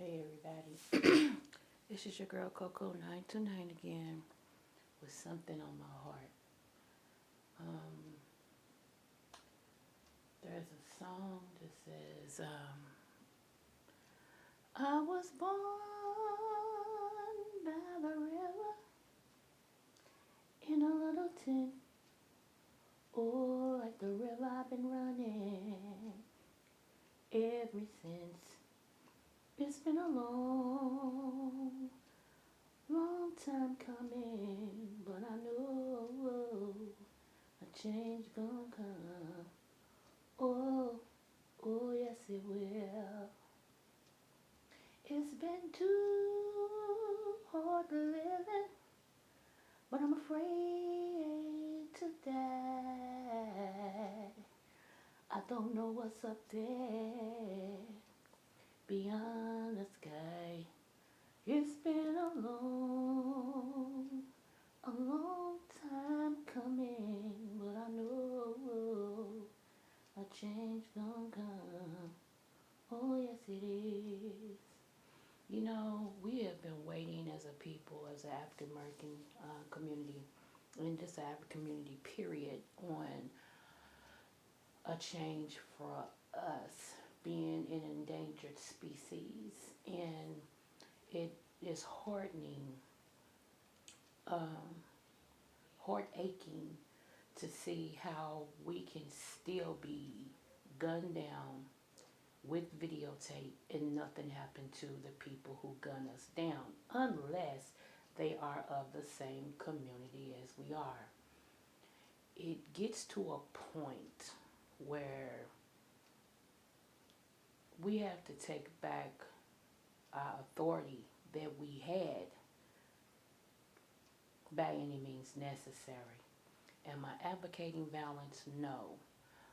Hey everybody, this is your girl Coco 929 again with something on my heart. Um, there's a song that says, I was born by the river in a little tent. Oh, like the river I've been running ever since. It's been a long time coming, but I know a change gonna come. Oh, oh yes it will. It's been too hard living, but I'm afraid to die. I don't know what's up there beyond the sky. It's been a long time coming, but I know a change gonna come. Oh, yes, it is. You know, we have been waiting as a people, as an African American community, and just the African community, period, on a change for us being an endangered species. And it is um, heart aching to see how we can still be gunned down with videotape and nothing happened to the people who gun us down unless they are of the same community as we are. It gets to a point where we have to take back our authority that we had by any means necessary. Am I advocating violence? No.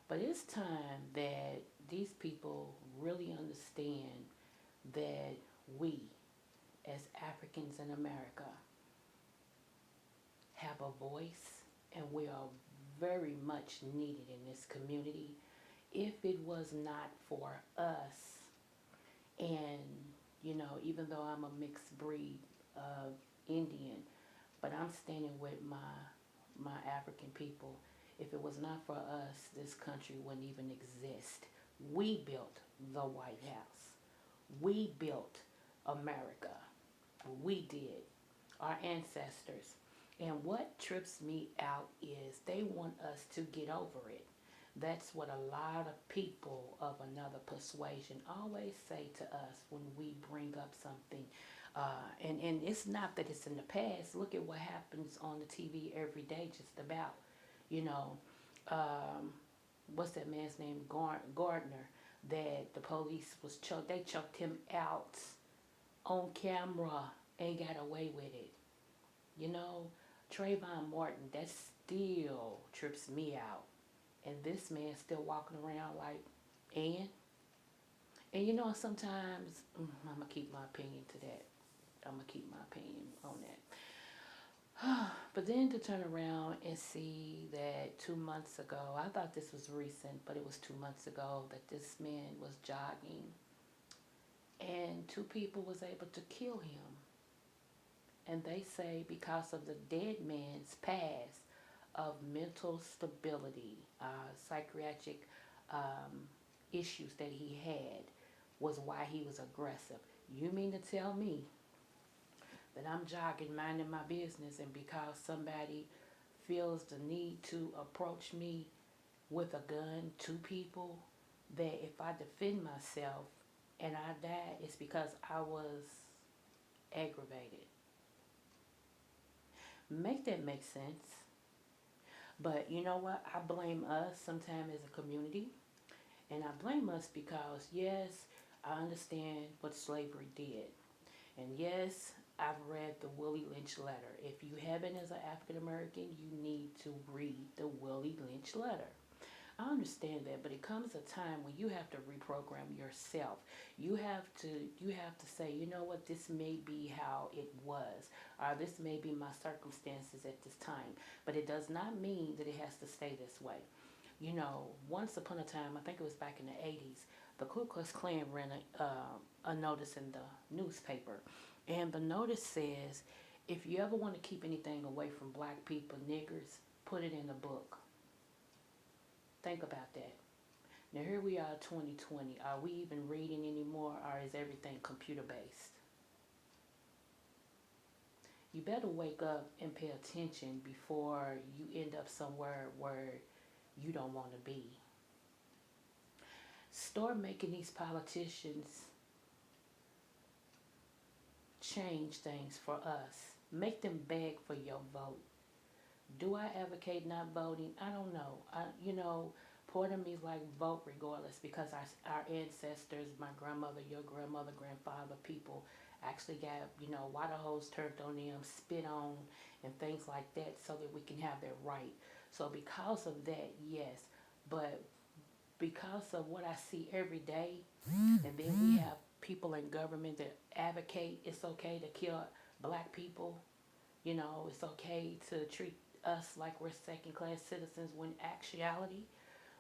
But it's time that these people really understand that we, as Africans in America, have a voice and we are very much needed in this community. If it was not for us, and even though I'm a mixed breed of Indian, but I'm standing with my African people. If it was not for us, this country wouldn't even exist. We built the White House. We built America. We did. Our ancestors. And what trips me out is they want us to get over it. That's what a lot of people of another persuasion always say to us when we bring up something. And it's not that it's in the past. Look at what happens on the TV every day, just about. You know, um, what's that man's name? Gardner. That the police was choked. They choked him out on camera and got away with it. You know, Trayvon Martin. That still trips me out. And this man's still walking around like, and sometimes I'm gonna keep my opinion to that. I'm gonna keep my opinion on that. But then to turn around and see that 2 months ago, I thought this was recent, but it was 2 months ago that this man was jogging, and two people was able to kill him. And they say because of the dead man's past of mental stability, psychiatric um, issues that he had was why he was aggressive. You mean to tell me that I'm jogging, minding my business, and because somebody feels the need to approach me with a gun, two people, that if I defend myself and I die, it's because I was aggravated? Make that make sense. But you know what? I blame us sometimes as a community. And I blame us because, yes, I understand what slavery did. And yes, I've read the Willie Lynch letter. If you haven't as an African American, you need to read the Willie Lynch letter. I understand that, but it comes a time when you have to reprogram yourself. You have to say, you know what, this may be how it was, or this may be my circumstances at this time. But it does not mean that it has to stay this way. Once upon a time, I think it was back in the 80s, the Ku Klux Klan ran a notice in the newspaper, and the notice says, if you ever want to keep anything away from black people, niggers, put it in a book. Think about that. Now here we are, 2020. Are we even reading anymore, or is everything computer based? You better wake up and pay attention before you end up somewhere where you don't want to be. Start making these politicians change things for us. Make them beg for your vote. Do I advocate not voting? I don't know. Part of me is like vote regardless, because our ancestors, my grandmother, your grandmother, grandfather, people actually got, water hose turned on them, spit on, and things like that so that we can have that right. So because of that, yes. But because of what I see every day, and then we have people in government that advocate it's okay to kill black people. It's okay to treat us like we're second class citizens, when actuality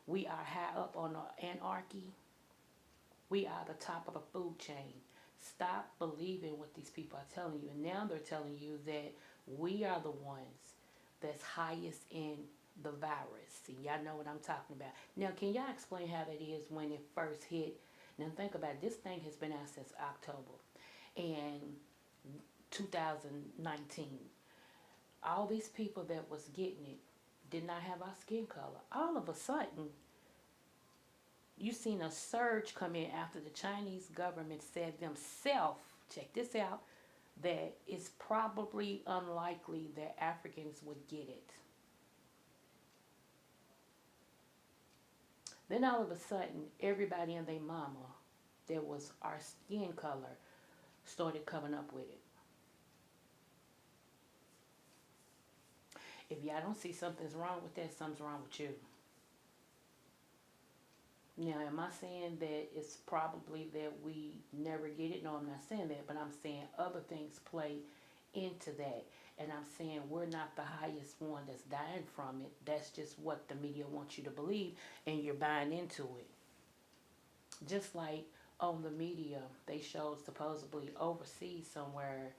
we are high up on the anarchy. We are the top of the food chain. Stop believing what these people are telling you. And now they're telling you that we are the ones that's highest in the virus. And y'all know what I'm talking about. Now, can y'all explain how that is when it first hit? Now, think about it. This thing has been out since October and 2019. All these people that was getting it did not have our skin color. All of a sudden, you seen a surge come in after the Chinese government said themselves, check this out, that it's probably unlikely that Africans would get it. Then all of a sudden, everybody and their mama that was our skin color started coming up with it. If y'all don't see something's wrong with that, something's wrong with you. Now, am I saying that it's probably that we never get it? No, I'm not saying that, but I'm saying other things play into that. And I'm saying we're not the highest one that's dying from it. That's just what the media wants you to believe, and you're buying into it. Just like on the media, they showed supposedly overseas somewhere,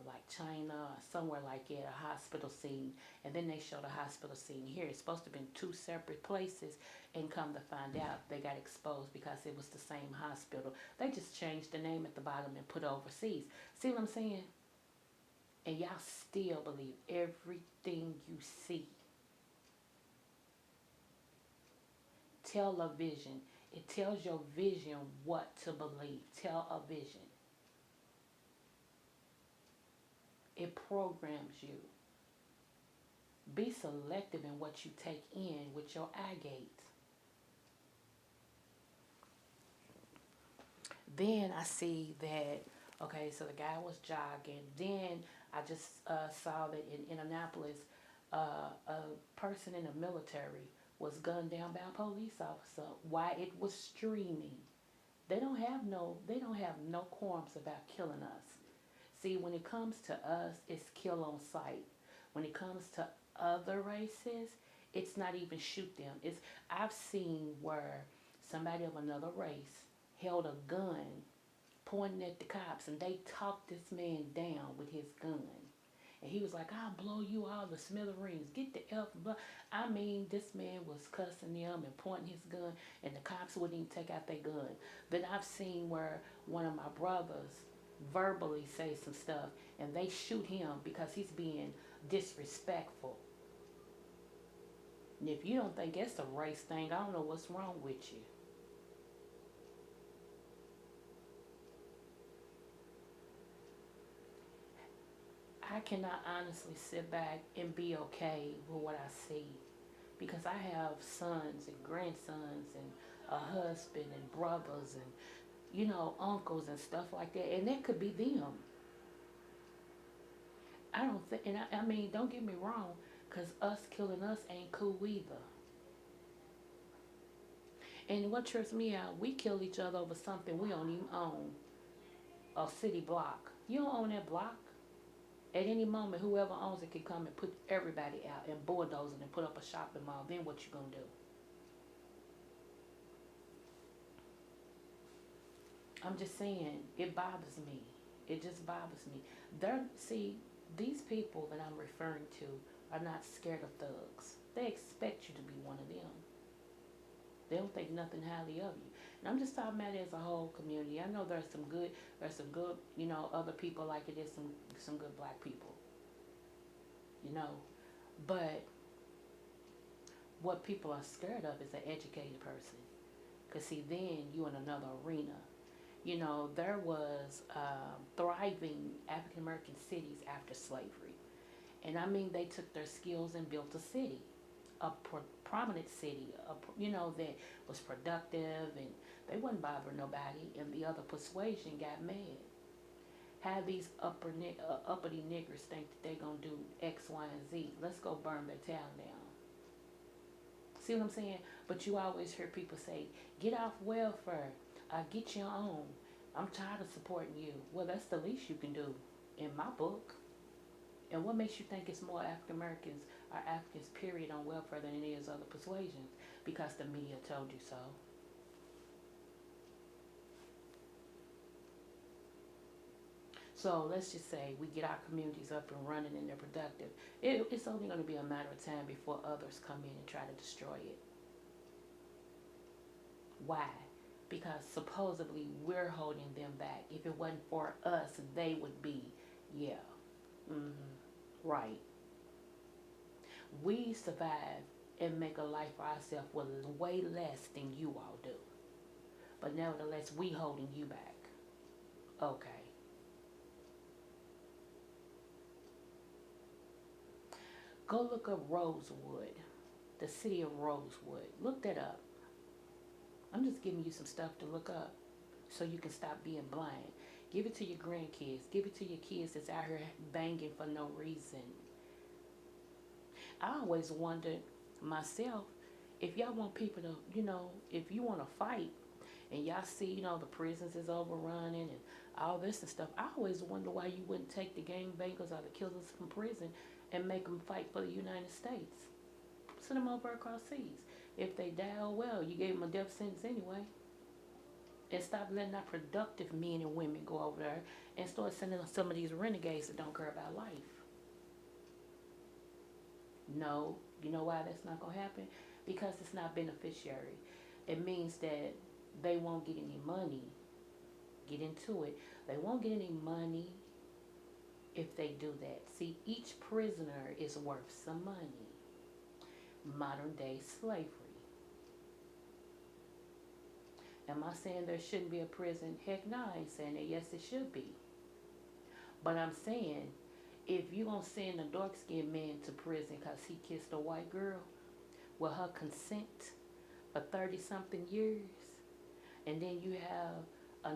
like China, or somewhere like at a hospital scene, and then they showed a hospital scene here. It's supposed to have been two separate places, and come to find out, they got exposed because it was the same hospital. They just changed the name at the bottom and put overseas. See what I'm saying? And y'all still believe everything you see. Television. It tells your vision what to believe. Television. It programs you. Be selective in what you take in with your eye gate. Then I see that, okay, so the guy was jogging. Then I just saw that in Indianapolis, a person in the military was gunned down by a police officer while it was streaming. They don't have no qualms about killing us. See, when it comes to us, it's kill on sight. When it comes to other races, it's not even shoot them. I've seen where somebody of another race held a gun pointing at the cops, and they talked this man down with his gun. And he was like, I'll blow you all the smithereens. Get the F. I mean, this man was cussing them and pointing his gun, and the cops wouldn't even take out their gun. Then I've seen where one of my brothers verbally say some stuff, and they shoot him because he's being disrespectful. And if you don't think it's a race thing, I don't know what's wrong with you. I cannot honestly sit back and be okay with what I see, because I have sons and grandsons and a husband and brothers and uncles and stuff like that, and that could be them. I don't think, and I mean, don't get me wrong, because us killing us ain't cool either. And what trips me out, we kill each other over something we don't even own. A city block. You don't own that block. At any moment, whoever owns it can come and put everybody out and bulldoze it and put up a shopping mall. Then what you gonna do? I'm just saying, it bothers me. It just bothers me. See, these people that I'm referring to are not scared of thugs. They expect you to be one of them. They don't think nothing highly of you. And I'm just talking about it as a whole community. I know there's some good, other people like it is some good black people, you know. But what people are scared of is an educated person. Because, see, then you in another arena. There was thriving African American cities after slavery. And I mean, they took their skills and built a city, a prominent city, that was productive, and they wasn't bothering nobody. And the other persuasion got mad. Have these uppity niggers think that they're going to do X, Y, and Z. Let's go burn their town down. See what I'm saying? But you always hear people say, get off welfare. Get your own. I'm tired of supporting you. Well, that's the least you can do in my book. And what makes you think it's more African Americans or Africans, period, on welfare than it is other persuasions? Because the media told you so. So let's just say we get our communities up and running and they're productive. It's only going to be a matter of time before others come in and try to destroy it. Why? Because supposedly we're holding them back. If it wasn't for us, they would be, yeah, right. We survive and make a life for ourselves with way less than you all do. But nevertheless, we holding you back. Okay. Go look up Rosewood, the city of Rosewood. Look that up. I'm just giving you some stuff to look up so you can stop being blind. Give it to your grandkids. Give it to your kids that's out here banging for no reason. I always wondered myself, if y'all want people to, if you want to fight and y'all see, the prisons is overrunning and all this and stuff, I always wonder why you wouldn't take the gangbangers or the killers from prison and make them fight for the United States. Send them over across seas. If they die, oh well, you gave them a death sentence anyway. And stop letting our productive men and women go over there and start sending some of these renegades that don't care about life. No, you know why that's not going to happen? Because it's not beneficiary. It means that they won't get any money. Get into it. They won't get any money if they do that. See, each prisoner is worth some money. Modern day slavery. Am I saying there shouldn't be a prison? Heck no, I ain't saying that. Yes, it should be. But I'm saying, if you're going to send a dark-skinned man to prison because he kissed a white girl with her consent for 30-something years, and then you have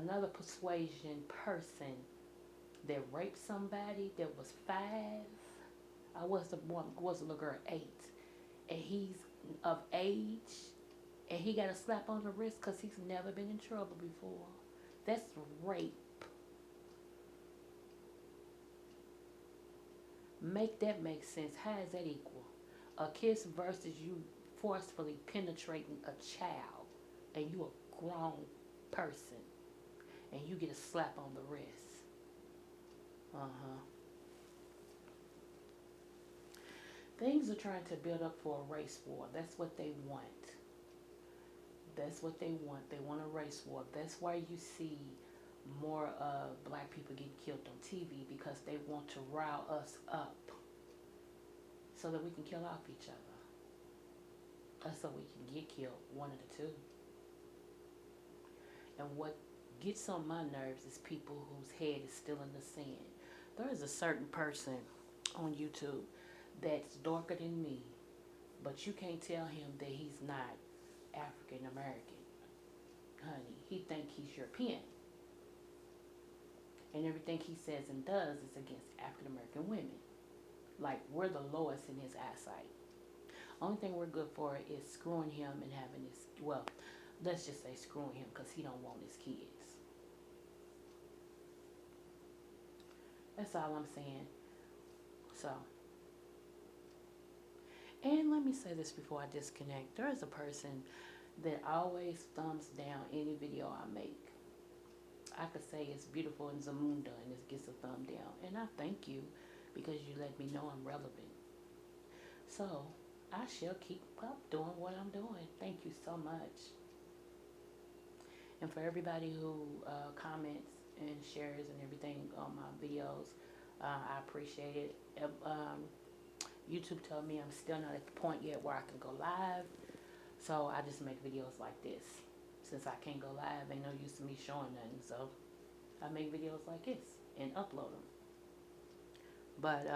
another persuasion person that raped somebody that was 5, I was a little girl 8, and he's of age, and he got a slap on the wrist because he's never been in trouble before. That's rape. Make that make sense. How is that equal? A kiss versus you forcefully penetrating a child, and you a grown person, and you get a slap on the wrist. Things are trying to build up for a race war. That's what they want. That's what they want. They want a race war. That's why you see more black people getting killed on TV, because they want to rile us up so that we can kill off each other. Or so we can get killed, one of the two. And what gets on my nerves is people whose head is still in the sand. There is a certain person on YouTube that's darker than me, but you can't tell him that he's not African American. Honey, he think he's European. And everything he says and does is against African American women. Like, we're the lowest in his eyesight. Only thing we're good for is screwing him and having his, well, let's just say screwing him because he don't want his kids. That's all I'm saying. So, and let me say this before I disconnect. There is a person that always thumbs down any video I make. I could say it's beautiful in Zamunda and it gets a thumb down. And I thank you because you let me know I'm relevant. So I shall keep up doing what I'm doing. Thank you so much. And for everybody who comments and shares and everything on my videos, I appreciate it. YouTube told me I'm still not at the point yet where I can go live, so I just make videos like this. Since I can't go live, ain't no use to me showing nothing, so I make videos like this and upload them. But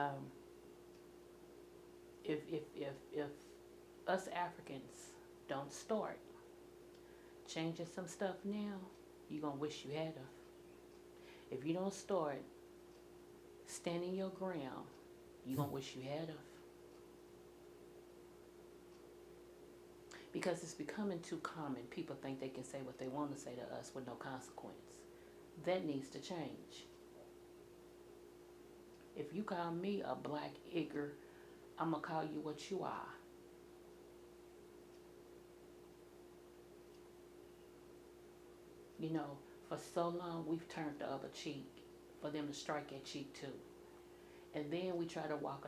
if us Africans don't start changing some stuff now, you're gonna wish you had of. If you don't start standing your ground, you're gonna wish you had of. Because it's becoming too common. People think they can say what they want to say to us with no consequence. That needs to change. If you call me a black igger, I'm going to call you what you are. You know, for so long we've turned the other cheek for them to strike that cheek too. And then we try to walk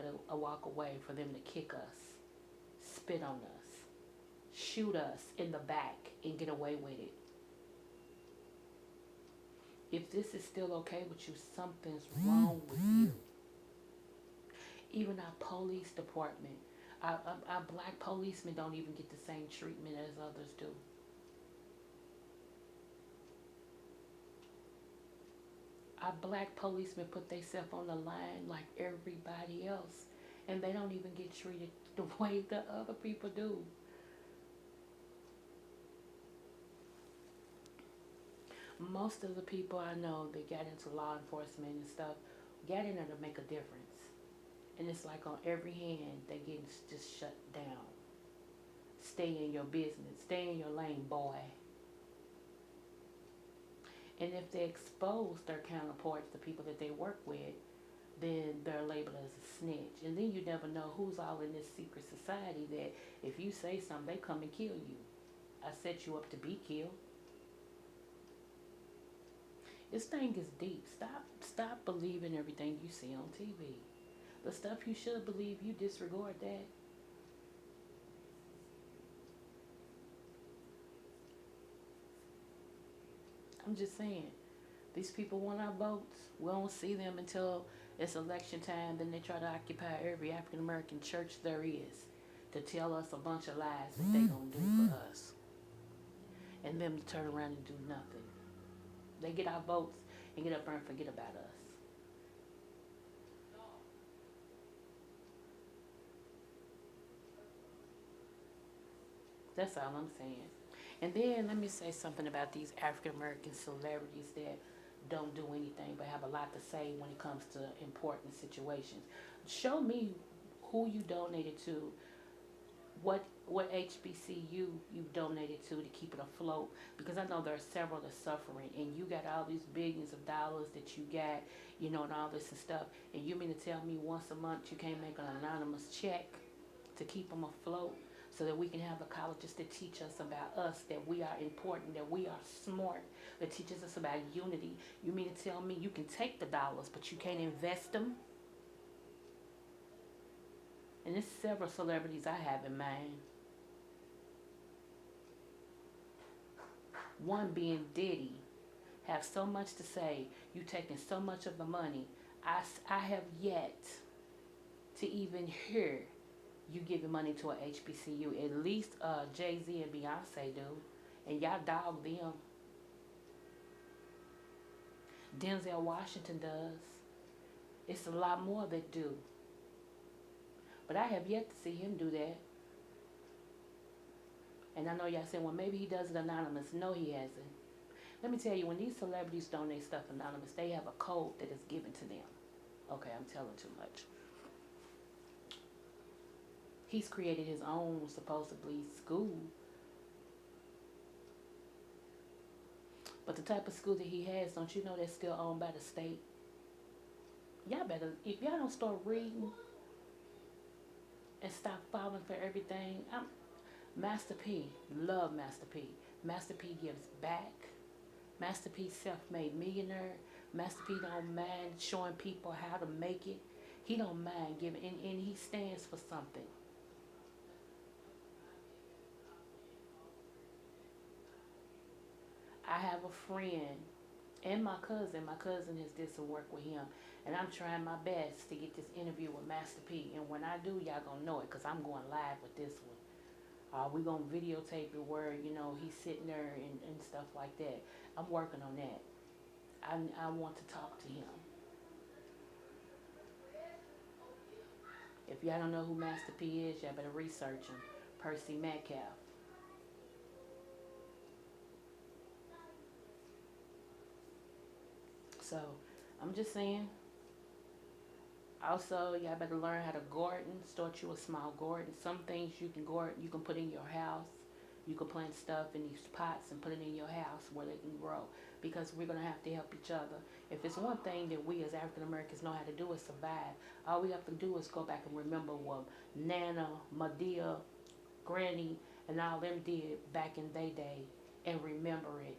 away for them to kick us, spit on us, shoot us in the back and get away with it. If this is still okay with you, something's wrong with you. Even our police department, our black policemen don't even get the same treatment as others do. Our black policemen put themselves on the line like everybody else, and they don't even get treated the way the other people do. Most of the people I know that got into law enforcement and stuff got in there to make a difference. And it's like on every hand, they getting just shut down. Stay in your business. Stay in your lane, boy. And if they expose their counterparts, the people that they work with, then they're labeled as a snitch. And then you never know who's all in this secret society that if you say something, they come and kill you. I set you up to be killed. This thing is deep. Stop believing everything you see on TV. The stuff you should believe, you disregard that. I'm just saying, these people want our votes. We don't see them until it's election time. Then they try to occupy every African American church there is to tell us a bunch of lies that they gonna do for us, and them to turn around and do nothing. They get our votes and get up there and forget about us. That's all I'm saying. And then let me say something about these African American celebrities that don't do anything but have a lot to say when it comes to important situations. Show me who you donated to, what HBCU you donated to keep it afloat, because I know there are several that are suffering, and you got all these billions of dollars that you got, you know, and all this and stuff, and you mean to tell me once a month you can't make an anonymous check to keep them afloat so that we can have the colleges that teach us about us, that we are important, that we are smart, that teaches us about unity. You mean to tell me you can take the dollars but you can't invest them? And there's several celebrities I have in mind. One being Diddy. Have so much to say. You taking so much of the money. I have yet to even hear you giving money to a HBCU. At least Jay-Z and Beyonce do. And y'all dog them. Denzel Washington does. It's a lot more that do. But I have yet to see him do that. And I know y'all saying, well, maybe he does it anonymous. No, he hasn't. Let me tell you, when these celebrities donate stuff anonymous, they have a code that is given to them. Okay, I'm telling too much. He's created his own, supposedly, school. But the type of school that he has, don't you know that's still owned by the state? Y'all better, if y'all don't start reading and stop falling for everything. Master P, love Master P. Master P gives back. Master P self-made millionaire. Master P don't mind showing people how to make it. He don't mind giving, and he stands for something. I have a friend and my cousin. My cousin has did some work with him, and I'm trying my best to get this interview with Master P. And when I do, y'all gonna know it because I'm going live with this one. We gonna videotape it where he's sitting there and stuff like that. I'm working on that. I want to talk to him. If y'all don't know who Master P is, y'all better research him. Percy Metcalf. So I'm just saying. Also, y'all better learn how to garden. Start you a small garden. Some things you can garden, you can put in your house. You can plant stuff in these pots and put it in your house where they can grow. Because we're gonna have to help each other. If it's one thing that we as African Americans know how to do is survive. All we have to do is go back and remember what Nana, Medea, Granny, and all them did back in their day, and remember it.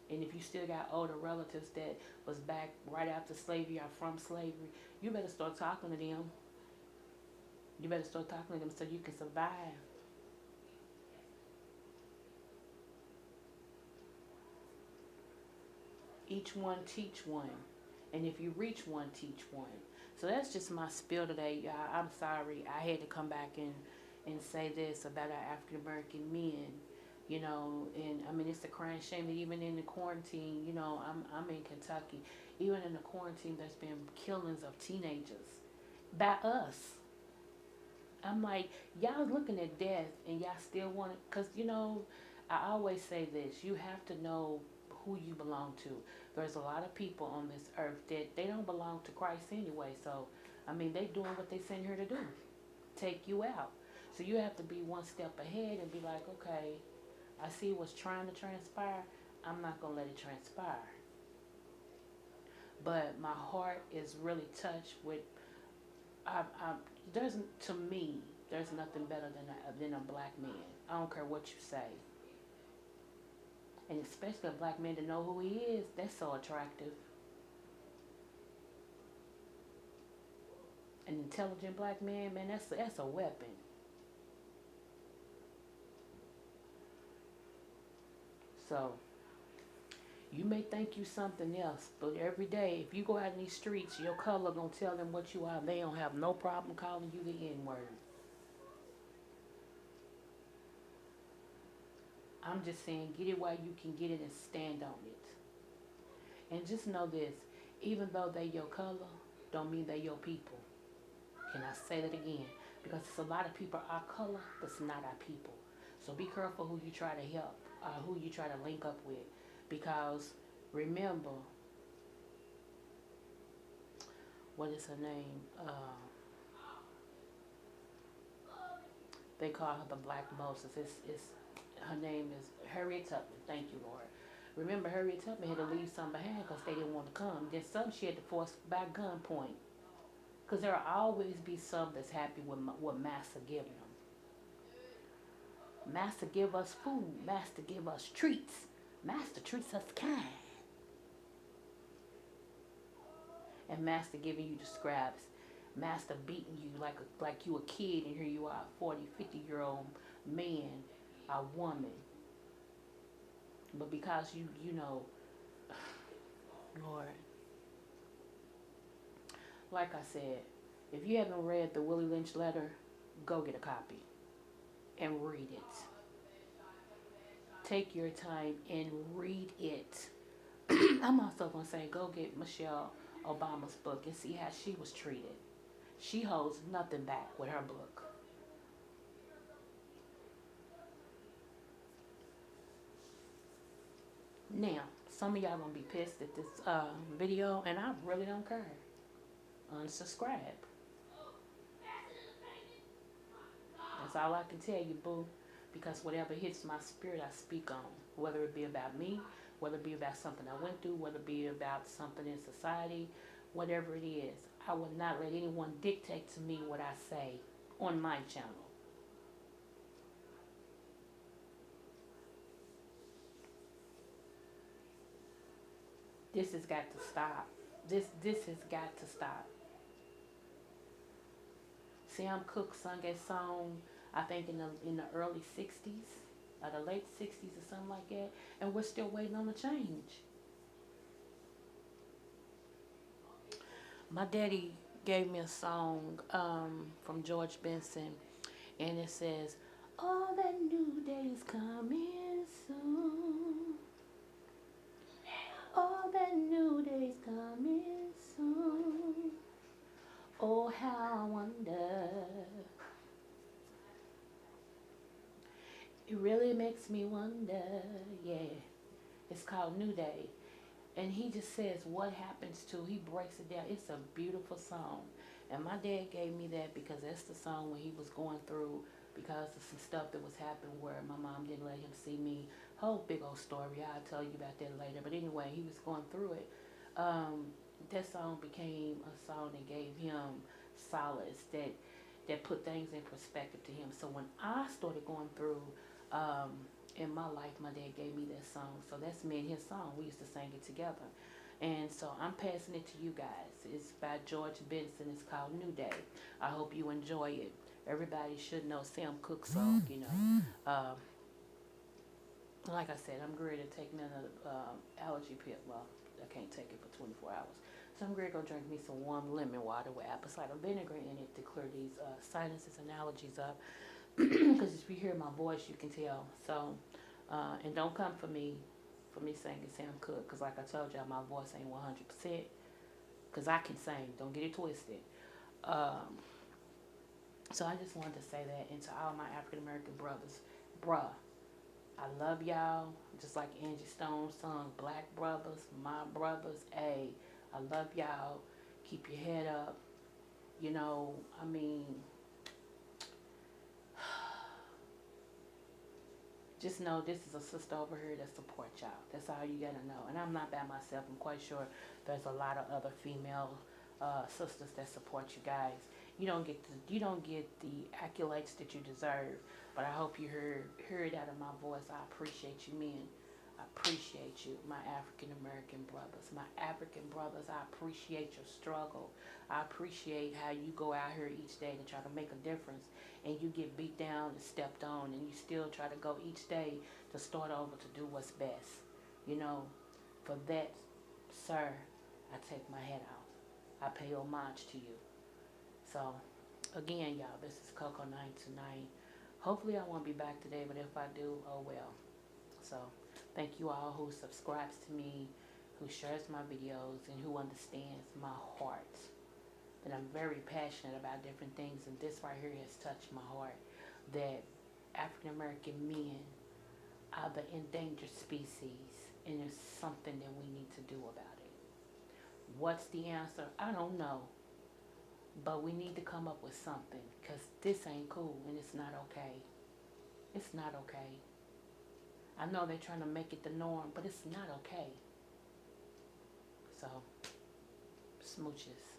And if you still got older relatives that was back right after slavery or from slavery, you better start talking to them. You better start talking to them so you can survive. Each one teach one. And if you reach one, teach one. So that's just my spiel today, y'all. I'm sorry I had to come back and say this about our African American men. And I mean, it's a crying shame that even in the quarantine, I'm in Kentucky. Even in the quarantine, there's been killings of teenagers by us. I'm like, y'all looking at death and y'all still want it. Because, I always say this, you have to know who you belong to. There's a lot of people on this earth that they don't belong to Christ anyway. So, I mean, they doing what they sent here to do, take you out. So you have to be one step ahead and be like, okay, I see what's trying to transpire. I'm not going to let it transpire. But my heart is really touched with, there's, to me, there's nothing better than a black man. I don't care what you say. And especially a black man to know who he is, that's so attractive. An intelligent black man, man, that's a weapon. So, you may think you something else, but every day, if you go out in these streets, your color gonna tell them what you are. They don't have no problem calling you the N-word. I'm just saying, get it while you can get it and stand on it. And just know this, even though they your color, don't mean they your people. Can I say that again? Because it's a lot of people our color, but it's not our people. So be careful who you try to help, who you try to link up with. Because remember, what is her name? They call her the Black Moses. It's her name is Harriet Tubman. Thank you, Lord. Remember, Harriet Tubman had to leave some behind because they didn't want to come. Then some she had to force by gunpoint. Because there will always be some that's happy with what Master giving them. Master give us food. Master give us treats. Master treats us kind. And Master giving you the scraps. Master beating you like you a kid, and here you are, 40, 50-year-old man, a woman. But because you know, Lord, like I said, if you haven't read the Willie Lynch letter, go get a copy and read it. Take your time and read it. I'm also going to say, go get Michelle Obama's book and see how she was treated. She holds nothing back with her book. Now, some of y'all going to be pissed at this video, and I really don't care. Unsubscribe. That's all I can tell you, boo. Because whatever hits my spirit, I speak on. Whether it be about me, whether it be about something I went through, whether it be about something in society, whatever it is. I will not let anyone dictate to me what I say on my channel. This has got to stop. This has got to stop. Sam Cooke sung that song, I think in the early '60s, or the late '60s or something like that, and we're still waiting on the change. My daddy gave me a song from George Benson, and it says, "All that new day's coming soon. All that new day's coming soon. Oh, how I wonder." It really makes me wonder. Yeah, it's called New Day. And he just says what happens to, he breaks it down. It's a beautiful song. And my dad gave me that because that's the song when he was going through, because of some stuff that was happening where my mom didn't let him see me. Whole big old story. I'll tell you about that later. But anyway, he was going through it. That song became a song that gave him solace, that put things in perspective to him. So when I started going through in my life, my dad gave me that song. So that's me and his song. We used to sing it together. And so I'm passing it to you guys. It's by George Benson. It's called New Day. I hope you enjoy it. Everybody should know Sam Cooke song, you know. Like I said, I'm ready to take me another allergy pill. Well, I can't take it for 24 hours. So I'm ready to go drink me some warm lemon water with apple cider vinegar in it to clear these sinuses and allergies up. Because if you hear my voice, you can tell. So, and don't come for me singing Sam Cooke, because like I told y'all, my voice ain't 100%. Because I can sing. Don't get it twisted. Um, so I just wanted to say that, and to all my African American brothers, bruh, I love y'all. Just like Angie Stone sung, Black brothers, my brothers. Hey, I love y'all. Keep your head up. You know, I mean, just know this is a sister over here that supports y'all. That's all you gotta know. And I'm not by myself. I'm quite sure there's a lot of other female sisters that support you guys. You don't get the accolades that you deserve, but I hope you heard out of my voice. I appreciate you, men. I appreciate you, my African American brothers. My African brothers, I appreciate your struggle. I appreciate how you go out here each day to try to make a difference, and you get beat down and stepped on, and you still try to go each day to start over to do what's best. You know, for that, sir, I take my hat off. I pay homage to you. So, again, y'all, this is Coco 9 tonight. Hopefully I won't be back today, but if I do, oh well. So, thank you all who subscribes to me, who shares my videos, and who understands my heart. That I'm very passionate about different things, and this right here has touched my heart. That African American men are the endangered species, and there's something that we need to do about it. What's the answer? I don't know. But we need to come up with something, because this ain't cool, and it's not okay. It's not okay. I know they're trying to make it the norm, but it's not okay. So, smooches.